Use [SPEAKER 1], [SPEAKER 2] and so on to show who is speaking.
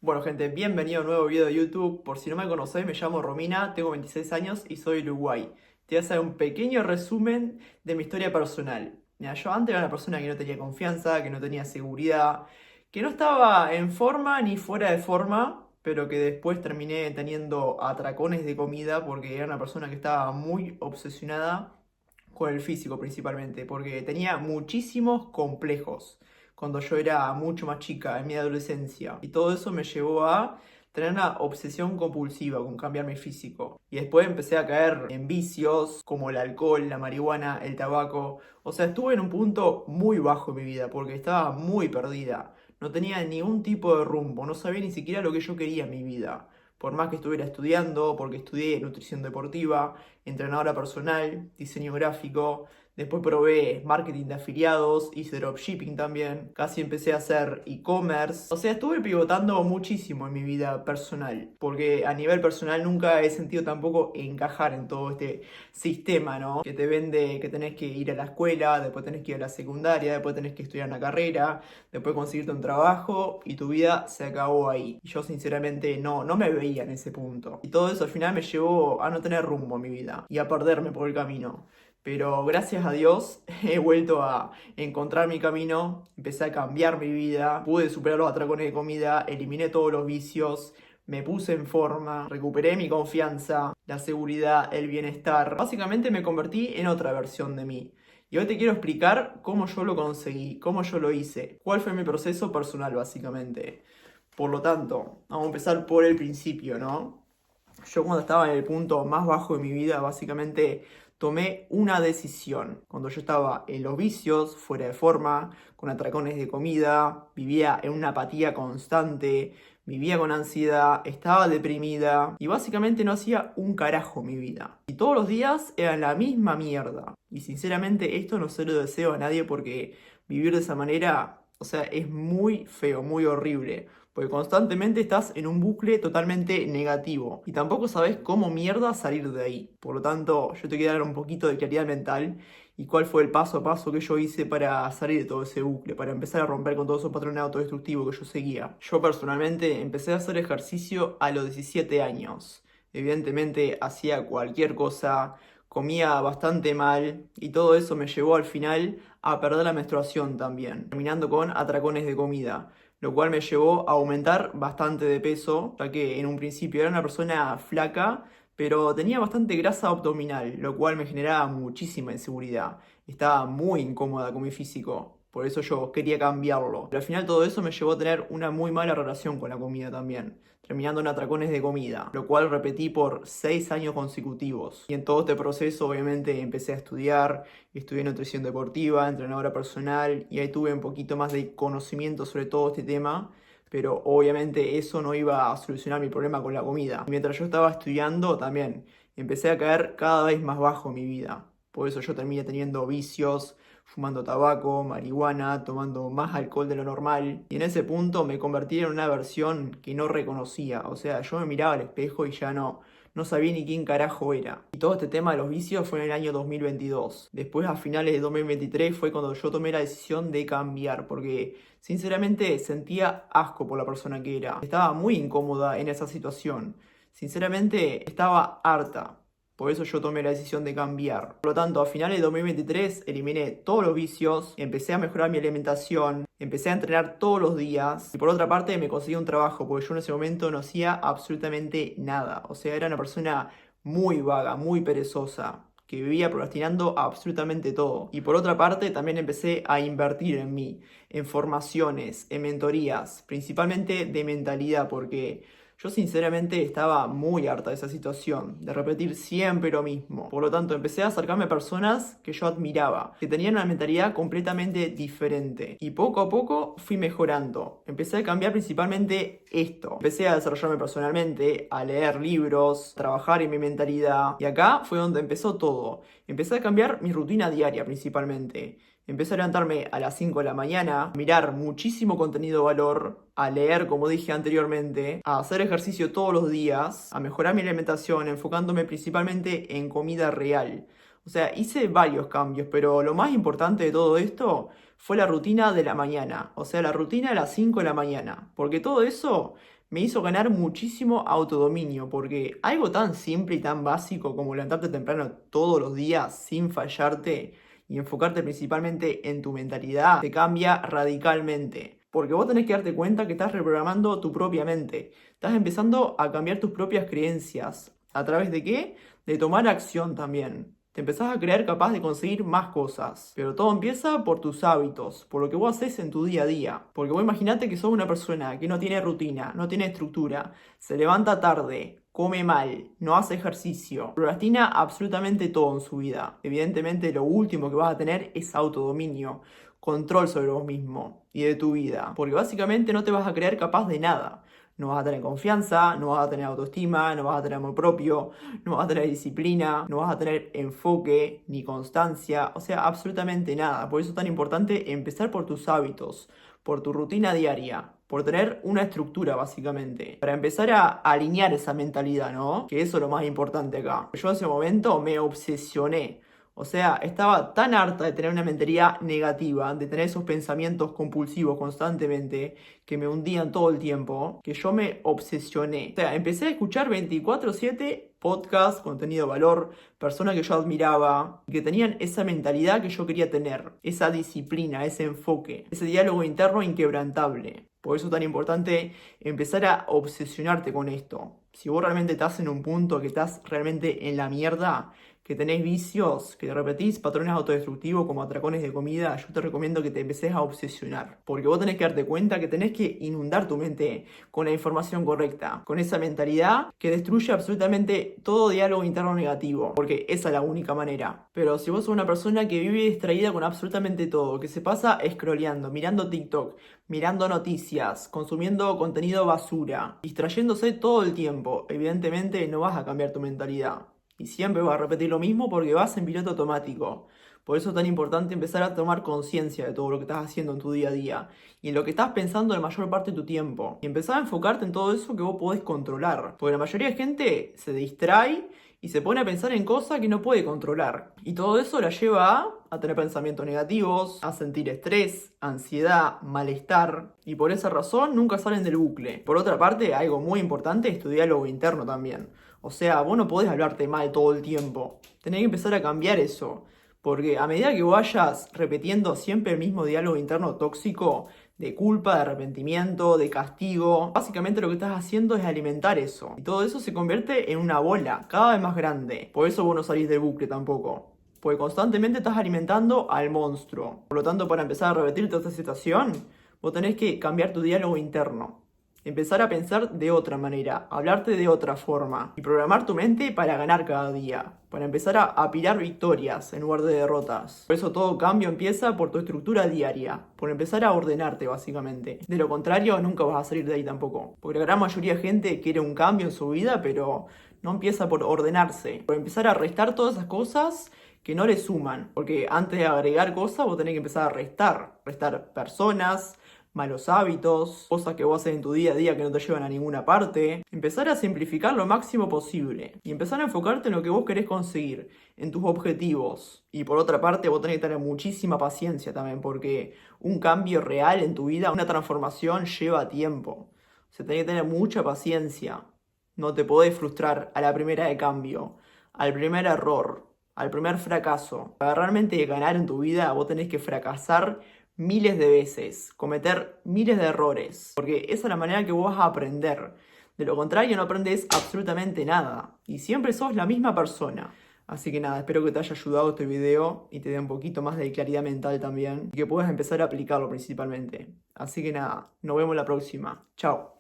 [SPEAKER 1] Bueno, gente, bienvenido a un nuevo video de YouTube. Por si no me conocéis, me llamo Romina, tengo 26 años y soy de Uruguay. Te voy a hacer un pequeño resumen de mi historia personal. Mira, yo antes era una persona que no tenía confianza, que no tenía seguridad, que no estaba en forma ni fuera de forma, pero que después terminé teniendo atracones de comida porque era una persona que estaba muy obsesionada con el físico principalmente, porque tenía muchísimos complejos cuando yo era mucho más chica, en mi adolescencia. Y todo eso me llevó a tener una obsesión compulsiva con cambiar mi físico. Y después empecé a caer en vicios como el alcohol, la marihuana, el tabaco. O sea, estuve en un punto muy bajo en mi vida porque estaba muy perdida. No tenía ningún tipo de rumbo, no sabía ni siquiera lo que yo quería en mi vida. Por más que estuviera estudiando, porque estudié nutrición deportiva, entrenadora personal, diseño gráfico, después probé marketing de afiliados, hice dropshipping también, casi empecé a hacer e-commerce. O sea, estuve pivotando muchísimo en mi vida personal, porque a nivel personal nunca he sentido tampoco encajar en todo este sistema, ¿no? Que te vende que tenés que ir a la escuela, después tenés que ir a la secundaria, después tenés que estudiar una carrera, después conseguirte un trabajo y tu vida se acabó ahí. Y yo sinceramente no me veía en ese punto. Y todo eso al final me llevó a no tener rumbo en mi vida y a perderme por el camino. Pero gracias a Dios he vuelto a encontrar mi camino, empecé a cambiar mi vida, pude superar los atracones de comida, eliminé todos los vicios, me puse en forma, recuperé mi confianza, la seguridad, el bienestar. Básicamente me convertí en otra versión de mí. Y hoy te quiero explicar cómo yo lo conseguí, cómo yo lo hice, cuál fue mi proceso personal básicamente. Por lo tanto, vamos a empezar por el principio, ¿no? Yo cuando estaba en el punto más bajo de mi vida, básicamente tomé una decisión. Cuando yo estaba en los vicios, fuera de forma, con atracones de comida, vivía en una apatía constante, vivía con ansiedad, estaba deprimida y básicamente no hacía un carajo en mi vida. Y todos los días era la misma mierda. Y sinceramente esto no se lo deseo a nadie porque vivir de esa manera, o sea, es muy feo, muy horrible. Porque constantemente estás en un bucle totalmente negativo y tampoco sabes cómo mierda salir de ahí. Por lo tanto, yo te quiero dar un poquito de claridad mental y cuál fue el paso a paso que yo hice para salir de todo ese bucle, para empezar a romper con todos esos patrones autodestructivos que yo seguía. Yo personalmente empecé a hacer ejercicio a los 17 años. Evidentemente hacía cualquier cosa, comía bastante mal y todo eso me llevó al final a perder la menstruación también, terminando con atracones de comida, lo cual me llevó a aumentar bastante de peso, ya que en un principio era una persona flaca, pero tenía bastante grasa abdominal, lo cual me generaba muchísima inseguridad. Estaba muy incómoda con mi físico, por eso yo quería cambiarlo. Pero al final todo eso me llevó a tener una muy mala relación con la comida también, terminando en atracones de comida, lo cual repetí por 6 años consecutivos. Y en todo este proceso obviamente empecé a estudiar, estudié nutrición deportiva, entrenadora personal, y ahí tuve un poquito más de conocimiento sobre todo este tema, pero obviamente eso no iba a solucionar mi problema con la comida. Y mientras yo estaba estudiando también empecé a caer cada vez más bajo en mi vida. Por eso yo terminé teniendo vicios, fumando tabaco, marihuana, tomando más alcohol de lo normal. Y en ese punto me convertí en una versión que no reconocía. O sea, yo me miraba al espejo y ya no sabía ni quién carajo era. Y todo este tema de los vicios fue en el año 2022. Después, a finales de 2023, fue cuando yo tomé la decisión de cambiar, porque sinceramente sentía asco por la persona que era. Estaba muy incómoda en esa situación. Sinceramente, estaba harta. Por eso yo tomé la decisión de cambiar. Por lo tanto, a finales de 2023 eliminé todos los vicios, empecé a mejorar mi alimentación, empecé a entrenar todos los días y por otra parte me conseguí un trabajo porque yo en ese momento no hacía absolutamente nada. O sea, era una persona muy vaga, muy perezosa, que vivía procrastinando absolutamente todo. Y por otra parte también empecé a invertir en mí, en formaciones, en mentorías, principalmente de mentalidad porque yo sinceramente estaba muy harta de esa situación, de repetir siempre lo mismo. Por lo tanto, empecé a acercarme a personas que yo admiraba, que tenían una mentalidad completamente diferente. Y poco a poco fui mejorando. Empecé a cambiar principalmente esto. Empecé a desarrollarme personalmente, a leer libros, trabajar en mi mentalidad. Y acá fue donde empezó todo. Empecé a cambiar mi rutina diaria principalmente. Empecé a levantarme a las 5 de la mañana, a mirar muchísimo contenido de valor, a leer, como dije anteriormente, a hacer ejercicio todos los días, a mejorar mi alimentación, enfocándome principalmente en comida real. O sea, hice varios cambios, pero lo más importante de todo esto fue la rutina de la mañana. O sea, la rutina a las 5 de la mañana. Porque todo eso me hizo ganar muchísimo autodominio, porque algo tan simple y tan básico como levantarte temprano todos los días sin fallarte y enfocarte principalmente en tu mentalidad, te cambia radicalmente. Porque vos tenés que darte cuenta que estás reprogramando tu propia mente. Estás empezando a cambiar tus propias creencias. ¿A través de qué? De tomar acción también. Te empezás a creer capaz de conseguir más cosas. Pero todo empieza por tus hábitos, por lo que vos haces en tu día a día. Porque vos imaginate que sos una persona que no tiene rutina, no tiene estructura, se levanta tarde, come mal, no hace ejercicio, procrastina absolutamente todo en su vida. Evidentemente lo último que vas a tener es autodominio, control sobre vos mismo y de tu vida. Porque básicamente no te vas a creer capaz de nada. No vas a tener confianza, no vas a tener autoestima, no vas a tener amor propio, no vas a tener disciplina, no vas a tener enfoque ni constancia, o sea, absolutamente nada. Por eso es tan importante empezar por tus hábitos, por tu rutina diaria, por tener una estructura básicamente, para empezar a alinear esa mentalidad, ¿no? Que eso es lo más importante acá. Yo en ese momento me obsesioné. O sea, estaba tan harta de tener una mentalidad negativa, de tener esos pensamientos compulsivos constantemente, que me hundían todo el tiempo, que yo me obsesioné. O sea, empecé a escuchar 24/7 podcasts, contenido de valor, personas que yo admiraba, que tenían esa mentalidad que yo quería tener, esa disciplina, ese enfoque, ese diálogo interno inquebrantable. Por eso es tan importante empezar a obsesionarte con esto. Si vos realmente estás en un punto que estás realmente en la mierda, que tenés vicios, que repetís patrones autodestructivos como atracones de comida, yo te recomiendo que te empeces a obsesionar. Porque vos tenés que darte cuenta que tenés que inundar tu mente con la información correcta, con esa mentalidad que destruye absolutamente todo diálogo interno negativo. Porque esa es la única manera. Pero si vos sos una persona que vive distraída con absolutamente todo, que se pasa scrolleando, mirando TikTok, mirando noticias, consumiendo contenido basura, distrayéndose todo el tiempo, evidentemente no vas a cambiar tu mentalidad. Y siempre vas a repetir lo mismo porque vas en piloto automático. Por eso es tan importante empezar a tomar conciencia de todo lo que estás haciendo en tu día a día y en lo que estás pensando la mayor parte de tu tiempo. Y empezar a enfocarte en todo eso que vos podés controlar. Porque la mayoría de gente se distrae y se pone a pensar en cosas que no puede controlar. Y todo eso la lleva a tener pensamientos negativos, a sentir estrés, ansiedad, malestar. Y por esa razón nunca salen del bucle. Por otra parte, algo muy importante es tu diálogo interno también. O sea, vos no podés hablarte mal todo el tiempo. Tenés que empezar a cambiar eso. Porque a medida que vayas repitiendo siempre el mismo diálogo interno tóxico, de culpa, de arrepentimiento, de castigo, básicamente lo que estás haciendo es alimentar eso. Y todo eso se convierte en una bola cada vez más grande. Por eso vos no salís del bucle tampoco. Porque constantemente estás alimentando al monstruo. Por lo tanto, para empezar a revertir toda esta situación, vos tenés que cambiar tu diálogo interno. Empezar a pensar de otra manera, hablarte de otra forma y programar tu mente para ganar cada día, para empezar a apilar victorias en lugar de derrotas. Por eso todo cambio empieza por tu estructura diaria, por empezar a ordenarte básicamente. De lo contrario, nunca vas a salir de ahí tampoco. Porque la gran mayoría de gente quiere un cambio en su vida, pero no empieza por ordenarse, por empezar a restar todas esas cosas que no le suman. Porque antes de agregar cosas, vos tenés que empezar a restar personas, malos hábitos, cosas que vos haces en tu día a día que no te llevan a ninguna parte. Empezar a simplificar lo máximo posible y empezar a enfocarte en lo que vos querés conseguir, en tus objetivos. Y por otra parte, vos tenés que tener muchísima paciencia también, porque un cambio real en tu vida, una transformación lleva tiempo. O sea, tenés que tener mucha paciencia. No te podés frustrar a la primera de cambio, al primer error, al primer fracaso. Para realmente ganar en tu vida, vos tenés que fracasar miles de veces, cometer miles de errores, porque esa es la manera que vos vas a aprender. De lo contrario, no aprendes absolutamente nada y siempre sos la misma persona. Así que nada, espero que te haya ayudado este video y te dé un poquito más de claridad mental también y que puedas empezar a aplicarlo principalmente. Así que nada, nos vemos la próxima. Chao.